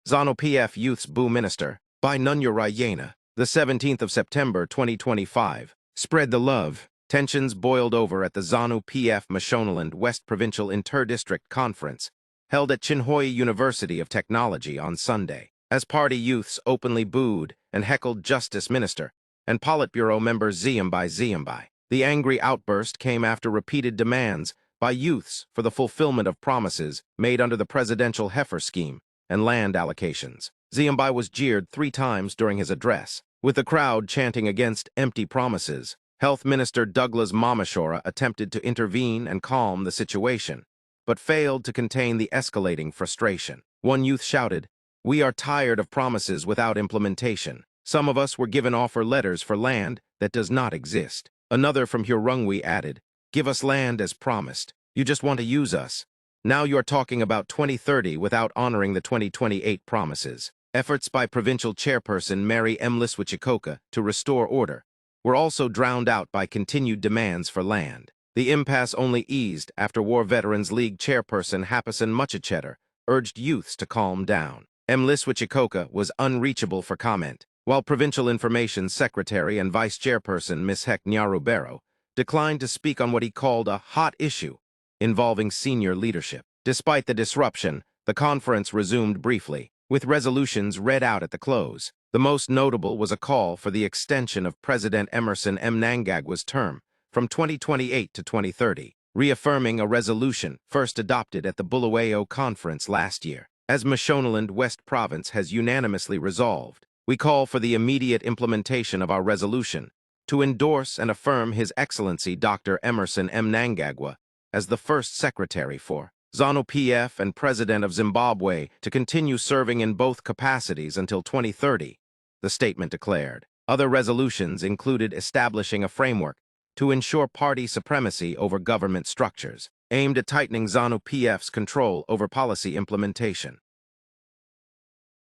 Zanu PF Youth's Boo Minister, by Nunyurayena, the 17th of September 2025. Spread the love. Tensions boiled over at the Zanu PF Mashonaland West Provincial Inter-District Conference, held at Chinhoyi University of Technology on Sunday, as party youths openly booed and heckled Justice Minister and Politburo member ZVAITWA. The angry outburst came after repeated demands by youths for the fulfillment of promises made under the presidential heifer scheme and land allocations. ZVAITWA was jeered 3 times during his address, with the crowd chanting against empty promises. Health Minister Douglas Mamashora attempted to intervene and calm the situation, but failed to contain the escalating frustration. One youth shouted, "We are tired of promises without implementation. Some of us were given offer letters for land that does not exist." Another from Hurungwi added, "Give us land as promised. You just want to use us. Now you're talking about 2030 without honoring the 2028 promises." Efforts by Provincial Chairperson Mary Mliswichikoka to restore order were also drowned out by continued demands for land. The impasse only eased after War Veterans League Chairperson Hapasan Muchachetter urged youths to calm down. Mliswichikoka was unreachable for comment, while Provincial Information Secretary and Vice Chairperson Ms. Hek Nyarubero declined to speak on what he called a hot issue involving senior leadership. Despite the disruption, the conference resumed briefly, with resolutions read out at the close. The most notable was a call for the extension of President Emmerson Mnangagwa's term from 2028 to 2030, reaffirming a resolution first adopted at the Bulawayo Conference last year. As Mashonaland West Province has unanimously resolved, we call for the immediate implementation of our resolution to endorse and affirm His Excellency Dr. Emmerson Mnangagwa as the first Secretary for Zanu PF and President of Zimbabwe to continue serving in both capacities until 2030, the statement declared. Other resolutions included establishing a framework to ensure party supremacy over government structures, aimed at tightening Zanu PF's control over policy implementation.